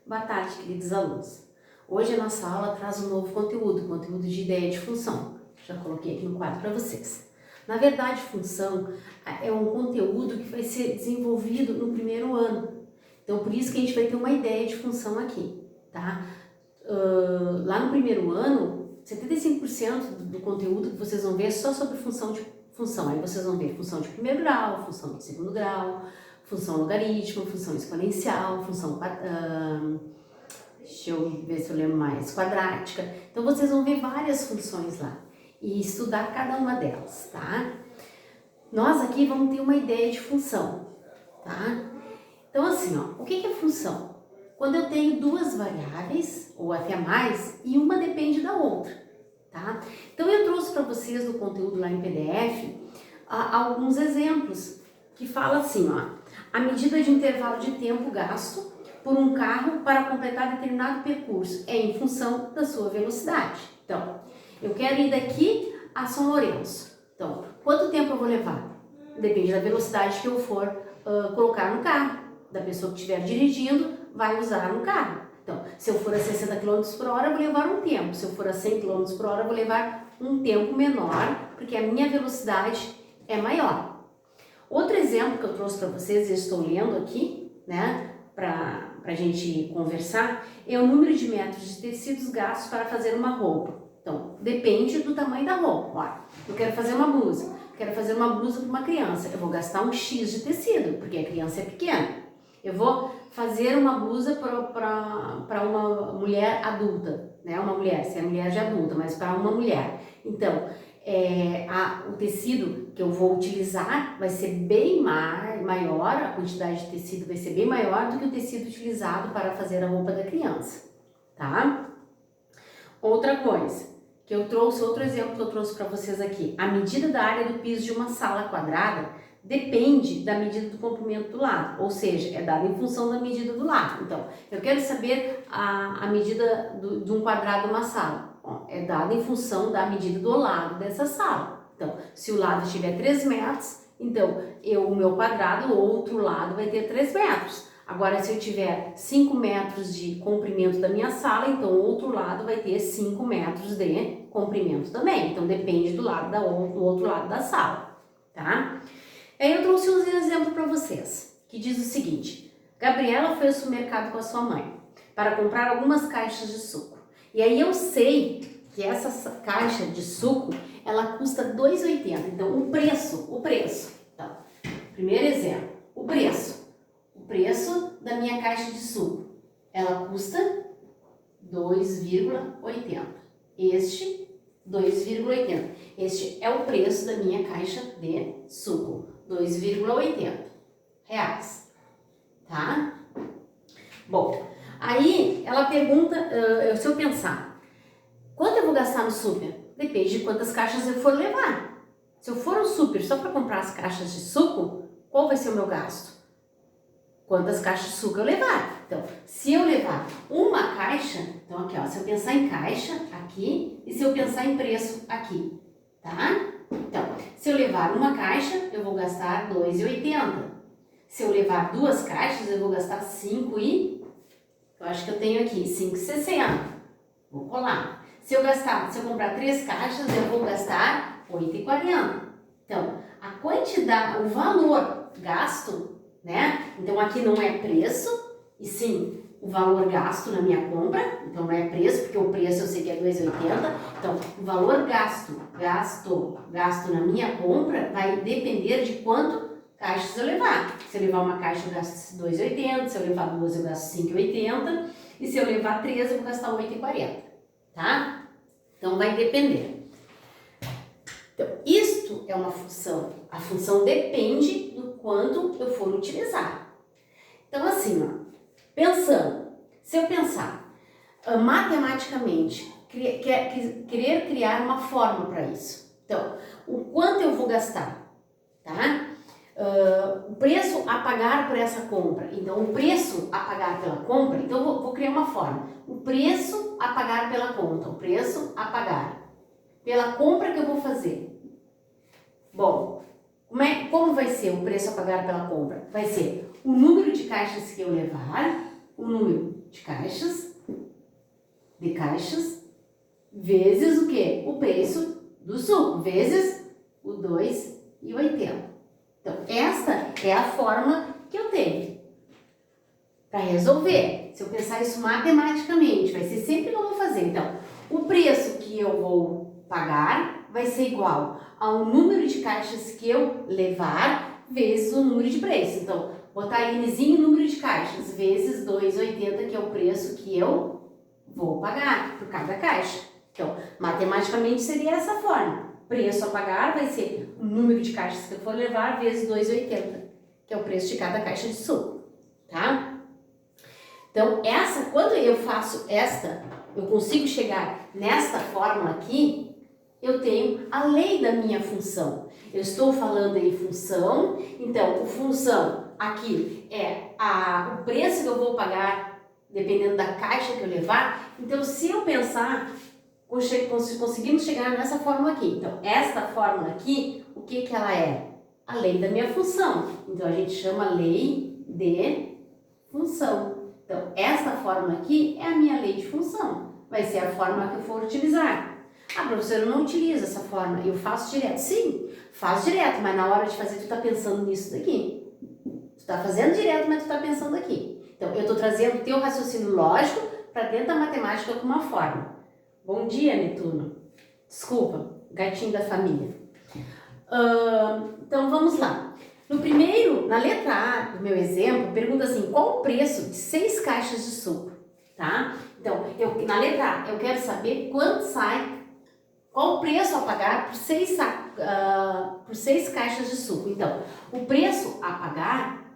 Boa tarde, queridos alunos. Hoje a nossa aula traz um novo conteúdo de ideia de função. Já coloquei aqui no quadro para vocês. Na verdade, função é um conteúdo que vai ser desenvolvido no primeiro ano. Então, por isso que a gente vai ter uma ideia de função aqui, tá? Lá no primeiro ano, 75% do conteúdo que vocês vão ver é só sobre função. Aí vocês vão ver função de primeiro grau, função de segundo grau, função logaritmo, função exponencial, função, deixa eu ver se eu lembro mais, quadrática. Então vocês vão ver várias funções lá e estudar cada uma delas, tá? Nós aqui vamos ter uma ideia de função, tá? Então assim, ó, o que é função? Quando eu tenho duas variáveis, ou até mais, e uma depende da outra, tá? Então eu trouxe para vocês no conteúdo lá em PDF alguns exemplos que fala assim, ó, a medida de intervalo de tempo gasto por um carro para completar determinado percurso é em função da sua velocidade. Então, eu quero ir daqui a São Lourenço. Então, quanto tempo eu vou levar? Depende da velocidade que eu for colocar no carro. Da pessoa que estiver dirigindo, vai usar no carro. Então, se eu for a 60 km por hora, eu vou levar um tempo. Se eu for a 100 km por hora, eu vou levar um tempo menor, porque a minha velocidade é maior. Outro exemplo que eu trouxe para vocês, eu estou lendo aqui, né, para a gente conversar, é o número de metros de tecidos gastos para fazer uma roupa. Então, depende do tamanho da roupa. Olha, eu quero fazer uma blusa, para uma criança, eu vou gastar um X de tecido, porque a criança é pequena. Eu vou fazer uma blusa para uma mulher adulta, né? Uma mulher, se é mulher de adulta, mas para uma mulher. Então, o tecido que eu vou utilizar vai ser bem maior, a quantidade de tecido vai ser bem maior do que o tecido utilizado para fazer a roupa da criança, tá? Outra coisa, outro exemplo que eu trouxe para vocês aqui, a medida da área do piso de uma sala quadrada depende da medida do comprimento do lado, ou seja, é dada em função da medida do lado. Então, eu quero saber a medida de um quadrado de uma sala. É dada em função da medida do lado dessa sala. Então, se o lado tiver 3 metros, então o meu quadrado, o outro lado vai ter 3 metros. Agora, se eu tiver 5 metros de comprimento da minha sala, então o outro lado vai ter 5 metros de comprimento também. Então, depende do outro lado da sala, tá? Aí eu trouxe um exemplo para vocês, que diz o seguinte: Gabriela foi ao supermercado com a sua mãe para comprar algumas caixas de suco. E aí eu sei que essa caixa de suco, ela custa R$ 2,80. Então, o preço. Então, primeiro exemplo, o preço da minha caixa de suco, ela custa R$ 2,80. Este, R$ 2,80. Este é o preço da minha caixa de suco, R$ 2,80, tá? Bom, aí ela pergunta, se eu pensar, quanto eu vou gastar no super? Depende de quantas caixas eu for levar. Se eu for ao super só para comprar as caixas de suco, qual vai ser o meu gasto? Quantas caixas de suco eu levar? Então, se eu levar uma caixa, então aqui ó, se eu pensar em caixa aqui e se eu pensar em preço aqui, tá? Então, se eu levar uma caixa, eu vou gastar R$ 2,80. Se eu levar duas caixas, eu vou gastar eu acho que eu tenho aqui, R$ 5,60. Vou colar. Se eu comprar 3 caixas, eu vou gastar R$ 8,40. Então, a quantidade, o valor gasto, né? Então, aqui não é preço, e sim o valor gasto na minha compra. Então, não é preço, porque o preço eu sei que é R$ 2,80. Então, o valor gasto na minha compra vai depender de quanto caixas eu levar. Se eu levar uma caixa, eu gasto R$ 2,80. Se eu levar duas, eu gasto R$ 5,80. E se eu levar 3, eu vou gastar R$ 8,40. Tá? Então, vai depender. Então, isto é uma função. A função depende do quanto eu for utilizar. Então, assim, ó, se eu pensar matematicamente, querer criar uma forma para isso. Então, o quanto eu vou gastar, tá? O preço a pagar por essa compra. Então, o preço a pagar pela compra, então eu vou criar uma forma. O preço a pagar pela conta, o preço a pagar pela compra que eu vou fazer. Bom, como vai ser o preço a pagar pela compra? Vai ser o número de caixas que eu levar, o número de caixas, vezes o quê? O preço do suco, vezes o 2,80. Então, esta é a forma que eu tenho para resolver. Se eu pensar isso matematicamente, vai ser sempre que eu vou fazer. Então, o preço que eu vou pagar vai ser igual ao número de caixas que eu levar vezes o número de preço. Então, botar Nzinho número de caixas vezes 2,80, que é o preço que eu vou pagar por cada caixa. Então, matematicamente seria essa forma. Preço a pagar vai ser o número de caixas que eu for levar vezes 2,80, que é o preço de cada caixa de suco, tá? Então, quando eu faço eu consigo chegar nesta fórmula aqui, eu tenho a lei da minha função. Eu estou falando em função, então, a função aqui é o preço que eu vou pagar, dependendo da caixa que eu levar. Então, se eu pensar, conseguimos chegar nessa fórmula aqui. Então, esta fórmula aqui, o que ela é? A lei da minha função. Então, a gente chama lei de função. Então, esta fórmula aqui é a minha lei de função. Vai ser a fórmula que eu for utilizar. Ah, professora, eu não utilizo essa fórmula. Eu faço direto. Sim, faz direto, mas na hora de fazer, tu tá pensando nisso daqui. Tu tá fazendo direto, mas tu tá pensando aqui. Então, eu tô trazendo o teu raciocínio lógico para dentro da matemática com uma fórmula. Bom dia, Netuno. Desculpa, gatinho da família. Então, vamos lá. Na letra A do meu exemplo, pergunta assim, qual o preço de 6 caixas de suco, tá? Então, na letra A, eu quero saber qual o preço a pagar por 6 caixas de suco. Então, o preço a pagar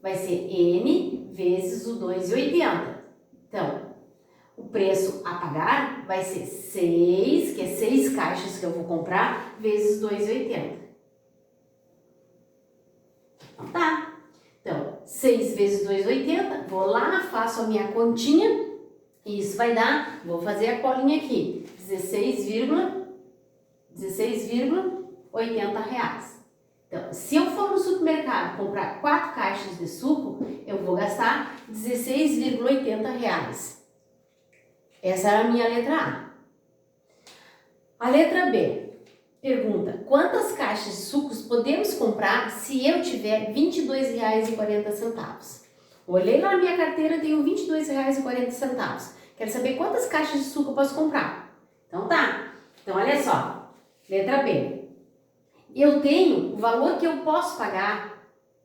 vai ser N vezes o 2,80. Então, o preço a pagar vai ser 6, que é 6 caixas que eu vou comprar, vezes 2,80. Então, tá. Então, 6 vezes 2,80, vou lá, faço a minha continha, e isso vai dar, vou fazer a colinha aqui, 16,80 reais. Então, se eu for no supermercado comprar 4 caixas de suco, eu vou gastar 16,80 reais. Essa era a minha letra A. A letra B pergunta, quantas caixas de sucos podemos comprar se eu tiver R$ 22,40? Olhei lá na minha carteira, tenho R$ 22,40. Quero saber quantas caixas de suco eu posso comprar. Então tá. Então olha só. Letra B. Eu tenho o valor que eu posso pagar.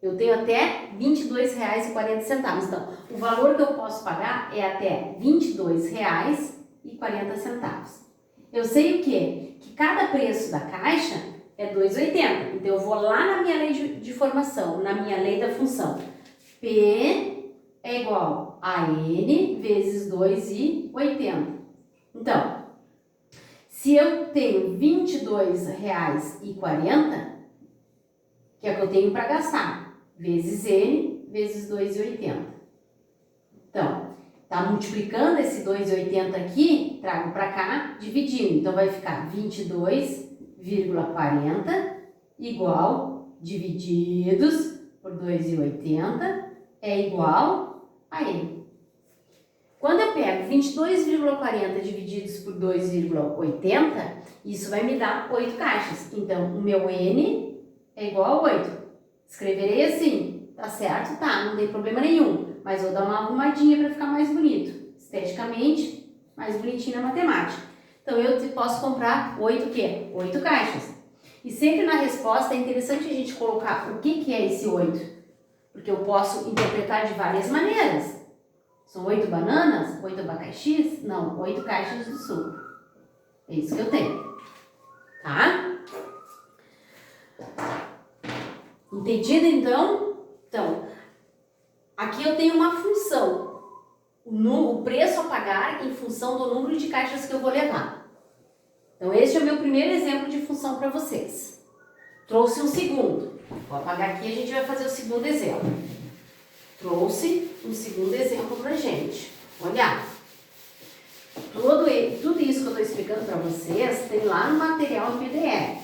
Eu tenho até R$ 22,40. Então, o valor que eu posso pagar é até R$ 22,40. Eu sei o quê? Que cada preço da caixa é 2,80. Então, eu vou lá na minha lei de formação, na minha lei da função. P é igual a N vezes 2,80. Então, se eu tenho R$ 22,40, que é o que eu tenho para gastar, vezes N vezes 2,80. Então, tá multiplicando esse 2,80 aqui, trago para cá, dividindo. Então, vai ficar 22,40 igual, divididos por 2,80, é igual a N. Quando eu pego 22,40 divididos por 2,80, isso vai me dar 8 caixas. Então, o meu N é igual a 8. Escreverei assim, tá certo? Tá, não tem problema nenhum. Mas vou dar uma arrumadinha para ficar mais bonito. Esteticamente, mais bonitinho na matemática. Então, eu posso comprar 8 o quê? 8 caixas. E sempre na resposta é interessante a gente colocar o que é esse 8. Porque eu posso interpretar de várias maneiras. São 8 bananas? 8 abacaxis? Não, 8 caixas de suco. É isso que eu tenho. Tá? Entendido, então? Então, aqui eu tenho uma função. O preço a pagar em função do número de caixas que eu vou levar. Então, este é o meu primeiro exemplo de função para vocês. Trouxe um segundo. Vou apagar aqui e a gente vai fazer o segundo exemplo. Trouxe um segundo exemplo pra gente. Olha, tudo isso que eu estou explicando para vocês tem lá no material em PDF.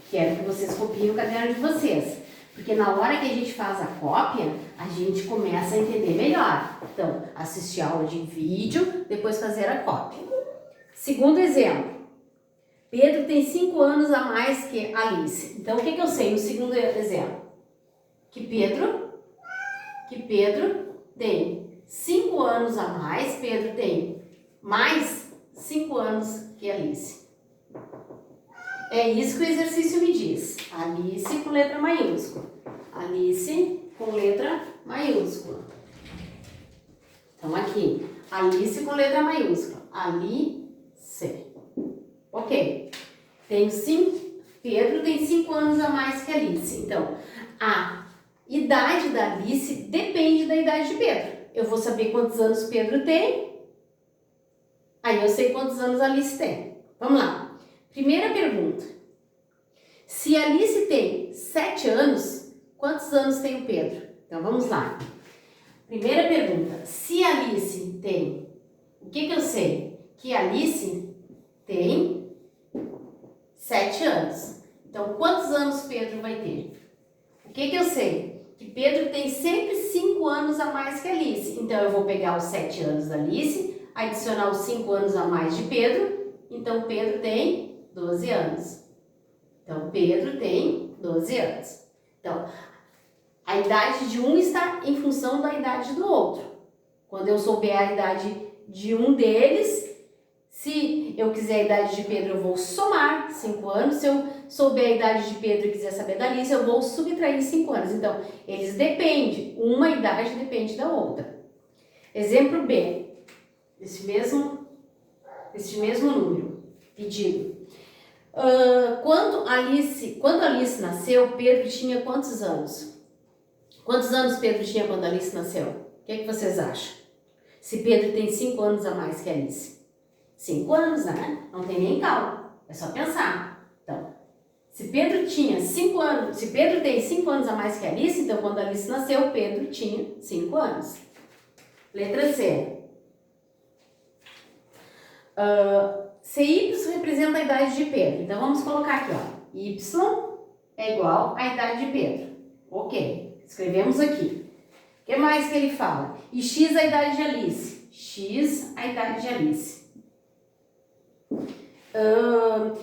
Quero que vocês copiem o caderno de vocês. Porque na hora que a gente faz a cópia, a gente começa a entender melhor. Então, assistir a aula de vídeo, depois fazer a cópia. Segundo exemplo. Pedro tem 5 anos a mais que Alice. Então, o que eu sei no segundo exemplo? Que Pedro tem 5 anos a mais, Pedro tem mais 5 anos que Alice. É isso que o exercício me diz. Alice com letra maiúscula. Alice com letra maiúscula. Então, aqui, Alice com letra maiúscula. Alice. Ok. Pedro tem 5 anos a mais que Alice. Então, a idade da Alice depende da idade de Pedro. Eu vou saber quantos anos Pedro tem. Aí eu sei quantos anos Alice tem. Vamos lá. Primeira pergunta. Se Alice tem 7 anos, quantos anos tem o Pedro? Então, vamos lá. Primeira pergunta. Se Alice tem... O que eu sei? Que Alice tem 7 anos. Então, quantos anos Pedro vai ter? O que eu sei? Que Pedro tem sempre 5 anos a mais que Alice. Então, eu vou pegar os 7 anos da Alice, adicionar os 5 anos a mais de Pedro. Então, Pedro tem 12 anos. Então, Pedro tem 12 anos. Então, a idade de um está em função da idade do outro. Quando eu souber a idade de um deles, se eu quiser a idade de Pedro, eu vou somar 5 anos. Se eu souber a idade de Pedro e quiser saber da Alice, eu vou subtrair 5 anos. Então, eles dependem. Uma idade depende da outra. Exemplo B. Esse mesmo número. Pedido. Quando Alice nasceu, Pedro tinha quantos anos? Quantos anos Pedro tinha quando Alice nasceu? O que vocês acham? Se Pedro tem 5 anos a mais que Alice. 5 anos, né? Não tem nem cálculo. É só pensar. Então, se Pedro tem 5 anos a mais que Alice, então quando Alice nasceu, Pedro tinha 5 anos. Letra C. CY representa a idade de Pedro. Então, vamos colocar aqui, ó. Y é igual à idade de Pedro. Ok. Escrevemos aqui. O que mais que ele fala? E X a idade de Alice. X a idade de Alice.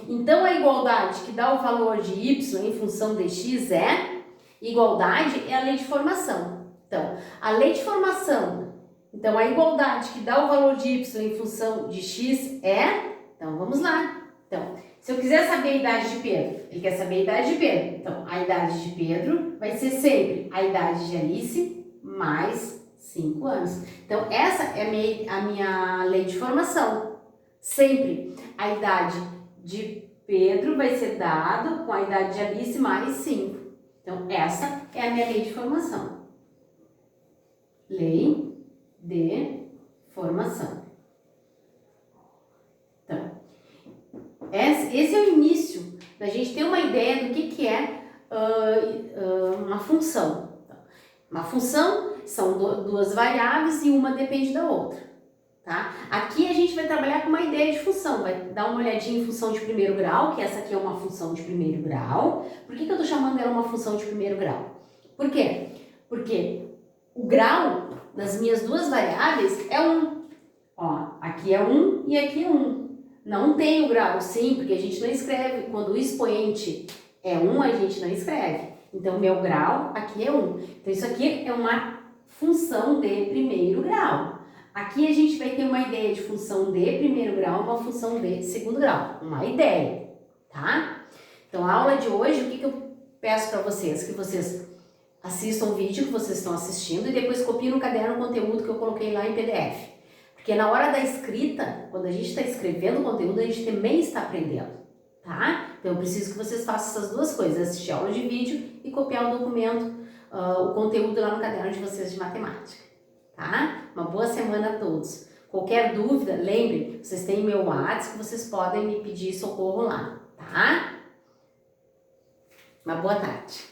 Então, a igualdade que dá o valor de Y em função de X é... Igualdade é a lei de formação. Então, a lei de formação... Então, a igualdade que dá o valor de Y em função de X é... Então, vamos lá. Então, se eu quiser saber a idade de Pedro, ele quer saber a idade de Pedro. Então, a idade de Pedro vai ser sempre a idade de Alice mais 5 anos. Então, essa é a minha lei de formação. Sempre a idade de Pedro vai ser dado com a idade de Alice mais 5. Então, essa é a minha lei de formação. Lei de formação. Então, esse é o início da gente ter uma ideia do que é uma função. Uma função são duas variáveis e uma depende da outra. Tá? Aqui a gente vai trabalhar com uma ideia de função, vai dar uma olhadinha em função de primeiro grau, que essa aqui é uma função de primeiro grau. Por que eu estou chamando ela uma função de primeiro grau? Por quê? Porque o grau das minhas duas variáveis é 1. Ó, aqui é 1 e aqui é 1. Não tem o grau, sim, porque a gente não escreve. Quando o expoente é 1, a gente não escreve. Então, meu grau aqui é 1. Então, isso aqui é uma função de primeiro grau. Aqui a gente vai ter uma ideia de função de primeiro grau, uma função de segundo grau. Uma ideia, tá? Então, a aula de hoje, o que eu peço para vocês? Que vocês assistam o vídeo que vocês estão assistindo e depois copiem no caderno o conteúdo que eu coloquei lá em PDF. Porque na hora da escrita, quando a gente está escrevendo o conteúdo, a gente também está aprendendo, tá? Então, eu preciso que vocês façam essas duas coisas, assistir a aula de vídeo e copiar o documento, o conteúdo lá no caderno de vocês de matemática, tá? Uma boa semana a todos. Qualquer dúvida, lembrem, vocês têm meu WhatsApp, que vocês podem me pedir socorro lá, tá? Uma boa tarde.